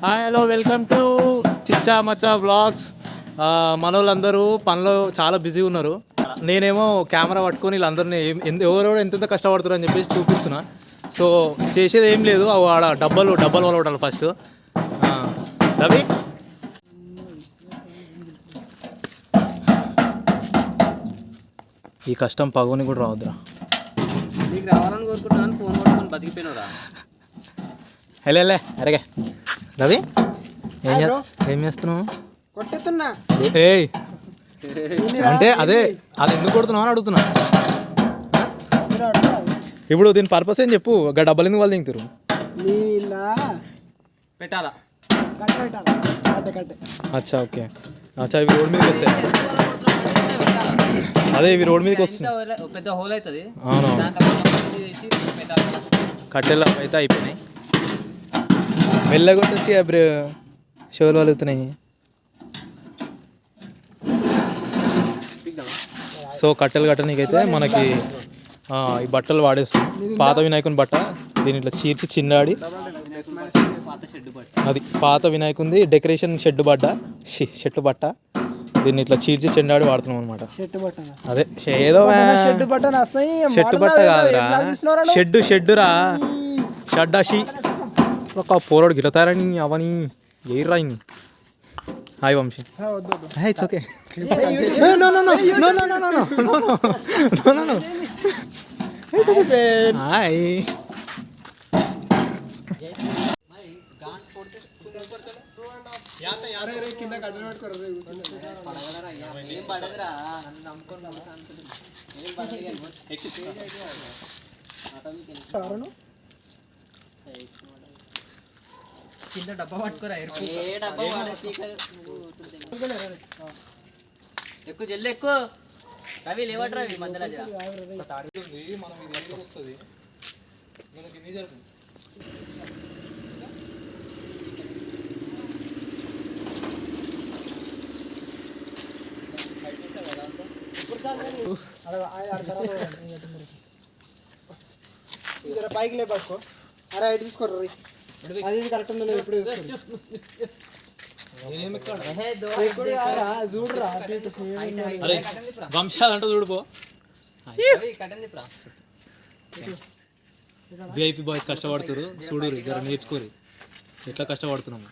Hi hello welcome to చిచ్చా Maccha vlogs. మనోళ్ళందరూ పనిలో చాలా busy ఉన్నారు. నేనేమో కెమెరా పట్టుకొని వీళ్ళందరినీ ఎవరెవరు ఎంతెంత కష్టపడుతారు అని చెప్పేసి చూపిస్తున్నా. సో చేసేది ఏం లేదు, ఆడ డబ్బాలు కొట్టాలి ఫస్ట్. రవి ఈ కష్టం పగవని కూడా రావద్దురా. నీకు రావాలని కోరుకుంటున్నాను, ఫోన్ కొట్టుకొని బతికిపోయినరా. హలో అరగే రవి ఏం చేస్తున్నావు? కొట్టేస్తున్నా. ఏయ్ అంటే అదే అది ఎందుకు కొడుతున్నావు అని అడుగుతున్నా. ఇప్పుడు దీని పర్పస్ ఏం చెప్పు. డబ్బులు ఎందుకు వాళ్ళు దిగుతారు? పెట్టాలా? అచ్చా ఓకే. అచ్చా ఇవి రోడ్ మీదకి వస్తాయి. అదే ఇవి రోడ్ మీదకి వస్తుంది. పెద్ద హోల్ అవుతుంది. అవును కట్టెలు అయితే అయిపోయినాయి. మెల్లగా వచ్చి షోలు వలుగుతున్నాయి. సో కట్టెలు కట్టనీకైతే మనకి ఈ బట్టలు వాడేస్తాం. పాత వినాయకుని బట్ట దీని ఇట్లా చీర్చి చిన్నాడి, అది పాత వినాయకుంది డెకరేషన్ షెడ్ బట్ట దీన్ని ఇట్లా చీర్చి చెండాడి వాడుతున్నాం అనమాట. అదే ఏదో షెడ్ బట్ట కాదురా, షెడ్డురా షడ్డాషి ఒక పోరాడు గిడతారని అవని ఏర్రా ఇన్ని. Hi Vamshi. It's okay. Hi. కింద డబ్బా పట్టుకోరా. ఎక్కువ జల్లు ఎక్కువ రవి లేవట. రవి మధ్యలో పైకి లే పట్టుకో. అరే ఐదు తీసుకోరు అది కరెక్ట్ ఉందో లేదు ఇప్పుడు చూడరా. వంశాలంటే చూడిపో. విఐపి బాయ్స్ కష్టపడుతురు చూడు, జర నేర్చుకోరు ఎట్లా కష్టపడుతున్నాము.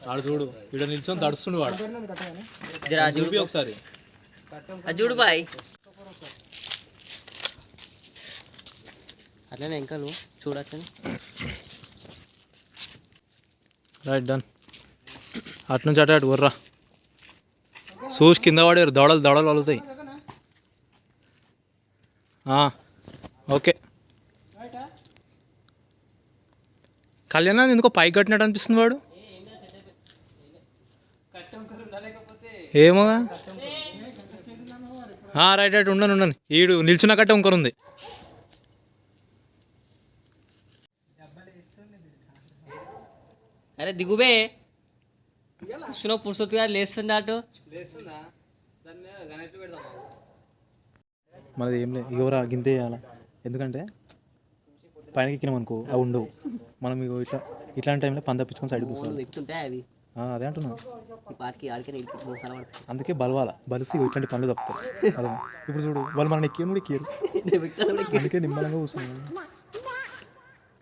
వాడు చూడు ఇక్కడ నిల్చొని తడుస్తుండు వాడు. చూపి ఒకసారి చూడు బాయ్. అట్లనే ఇంకా నువ్వు చూడట్లనే. Right done. అటు నుంచి అటు వర్రా. సూస్ కింద పడారు, దవడలు వలుగుతాయి. ఓకే. కళ్యాణ్ ఎందుకో పైకి కట్టినట్టు అనిపిస్తుంది వాడు. ఏమోగా. రైట్ ఉండను. ఈడు నిల్చున్న కట్ట ఇంకొరుంది. అరే దిగుబే పురుషొత్తుగా లేస్తుంది అటు. మనది ఏం లేదు, ఎవరా గింతే వేయాలా. ఎందుకంటే పైన ఎక్కినాం అనుకో అవి ఉండవు. మనం ఇట్లాంటి టైంలో పని తప్పించుకొని సైడ్ ఎక్కుతుంటాయి అవి. అదే అంటున్నా. అందుకే బలిసి ఇట్లాంటి పనులు తప్పుతాయి. అదే ఇప్పుడు చూడు వాళ్ళు మనం ఎక్కియరు. అందుకే నిమ్మలంగా కూర్చున్నాం.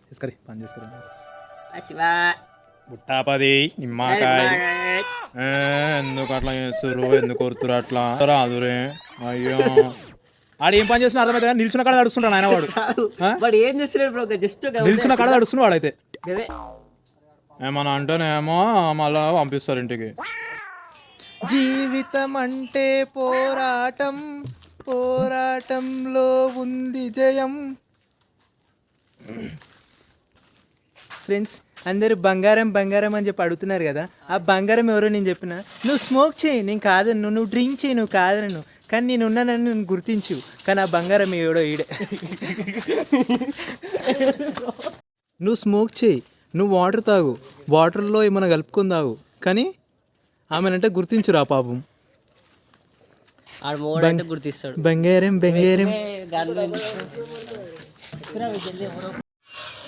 తీసుకరి పని చేసుకురా. బుట్టాపది నిమ్మకాయ ఎందుకు అట్లా చేస్తారు, ఎందుకు కొడుతురు అట్లా రాదురే. అయ్యో ఆడు ఏం పని చేస్తున్నా అర్థమైతే. నిల్చున్న కాడ నడుస్తున్నాడు ఆయన వాడు. ఏం చేస్తున్నాడు? జస్ట్ నిల్చున్న కాడ నడుస్తున్నాడు వాడైతే. ఏమన్నా అంటేనేమో మళ్ళా పంపిస్తారు ఇంటికి. జీవితం అంటే పోరాటంలో ఉంది జయం. ఫ్రెండ్స్ అందరూ బంగారం అని చెప్పి అడుగుతున్నారు కదా. ఆ బంగారం ఎవరో నేను చెప్పిన, నువ్వు స్మోక్ చేయి నేను కాదను, నువ్వు డ్రింక్ చేయి నువ్వు కాదను, కానీ నేను ఉన్నానని నేను గుర్తించు. కానీ ఆ బంగారం ఎవడో ఈడే. నువ్వు స్మోక్ చేయి, నువ్వు వాటర్ తాగు, వాటర్లో ఏమైనా కలుపుకొని తాగు, కానీ ఆమెనంటే గుర్తించురా పాపం. గుర్తిస్తాడు బంగారం.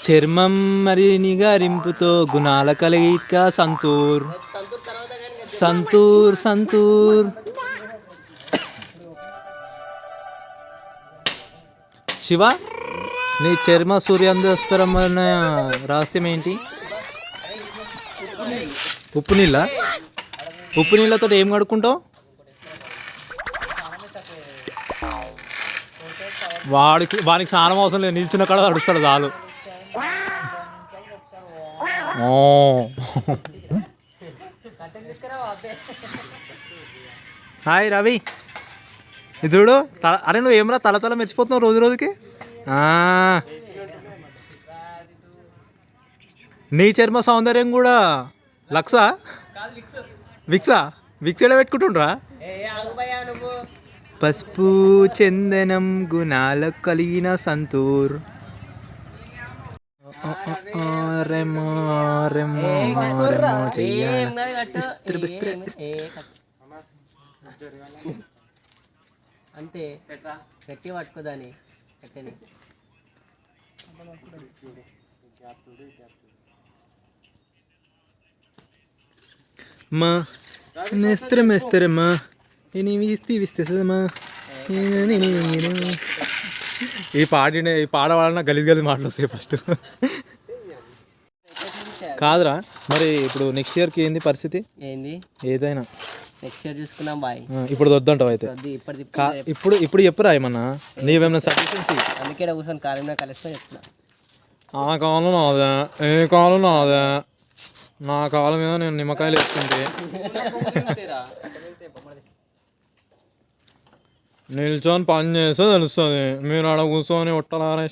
చర్మం మరి నిగారింపుతో గుణాల కలయిక సంతూర్ సంతూర్ సంతూర్. శివ, నీ చర్మ సూర్యాందస్తరం అన్న రహస్యం ఏంటి? ఉప్పు నీళ్ళ? ఉప్పు నీళ్ళతో ఏం కడుక్కుంటావు? వానికి స్నానం అవసరం లేదు, నిల్చున్న కాడ అడుస్తాడు చాలు. హాయ్ రవి, ఇది చూడు. అరే నువ్వు ఏమరా తల తల మెరిచిపోతున్నావు రోజు రోజుకి. నీ చర్మ సౌందర్యం కూడా లక్సా విక్సా విక్స్ ఎడ పెట్టుకుంటుండ్రా? పసుపు చందనం గుణాల కలిగిన సంతూర్. అంతే గట్టి పట్టుకోదాని కట్టెని. మా నేస్త్రమేస్తరమ్మా విస్తేమా. ఈ పాడవాలన్నా గలీజ్ గలీజ్ మాటలు వస్తాయి ఫస్ట్. కాదురా, మరి ఇప్పుడు నెక్స్ట్ ఇయర్కి ఏంది పరిస్థితి? ఏంది ఏదైనా నెక్స్ట్ ఇయర్ చూసుకున్నాం బాయ్. ఇప్పుడు వద్దంటావు అయితే? ఇప్పుడు చెప్పురా ఏమన్నా, నీవేమన్నా సజెషన్స్? అందుకే కూర్చొని కాలం కలిస్తే చెప్తున్నా. ఆ కాలం నాదే, ఏ కాలం నాదే. నా కాలం మీద నేను నిమ్మకాయలు వేసుకుంటే నిల్చొని పని చేస్తే తెలుస్తుంది. మీరు ఆడ కూర్చొని ఉట్టలారే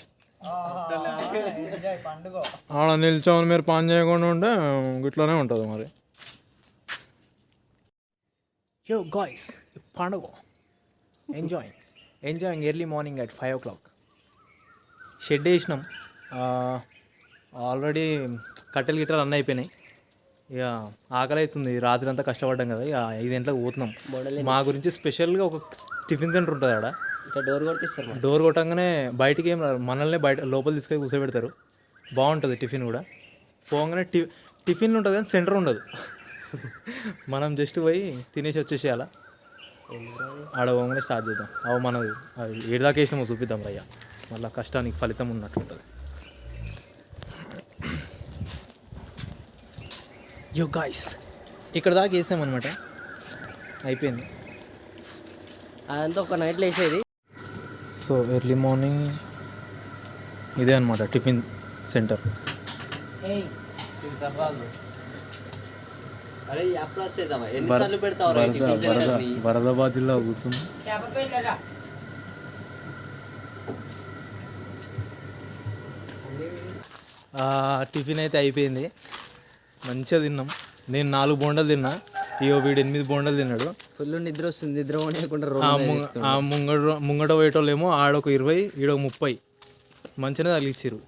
ఆడ నిల్చొని మీరు పని చేయకుండా ఉంటే ఇట్లానే ఉంటుంది మరి. యో గాయ్స్, పండుగ enjoying early morning at 5 o'clock. Shed వేసినాం ఆల్రెడీ, కట్టెలు గిట్టెలు అన్నీ అయిపోయినాయి. ఇక ఆకలి అవుతుంది, రాత్రి అంతా కష్టపడ్డాం కదా, ఇక 5 గంటలకు పోతున్నాం. మా గురించి స్పెషల్గా ఒక టిఫిన్ సెంటర్ ఉంటుంది ఆడ. డోర్ కొట్టిస్తారు. డోర్ కొట్టంగానే బయటికి ఏం రాదు, మనల్ని బయట లోపల తీసుకొని కూర్చోబెడతారు. బాగుంటుంది టిఫిన్ కూడా. పోగానే టిఫిన్ ఉంటుంది కానీ సెంటర్ ఉండదు. మనం జస్ట్ పోయి తినేసి వచ్చేసేయాల. ఆడ పోగానే స్టార్ట్ చేద్దాం. అవి మనది అది ఏడాకి వేసినామో చూపిద్దాం అయ్యా, మళ్ళీ కష్టానికి ఫలితం ఉన్నట్లుంటుంది. యో గాయ్స్, ఇక్కడ దాకా వేసామన్నమాట, అయిపోయింది. అదంతా ఒక నైట్లో వేసేది. సో ఎర్లీ మార్నింగ్ ఇదే అనమాట టిఫిన్ సెంటర్. వరదాబాద్లో కూర్చుంది. టిఫిన్ అయితే అయిపోయింది, మంచిగా తిన్నాం. నేను 4 బోండాలు తిన్నా, ఇయో వీడు 8 బోండాలు తిన్నాడు. ఫుల్ నిద్ర వస్తుంది, నిద్ర ముంగట పోయేటోళ్ళేమో ఆడొక 20, ఈడొక 30 మంచిగానే తగిలిచ్చిర్రు.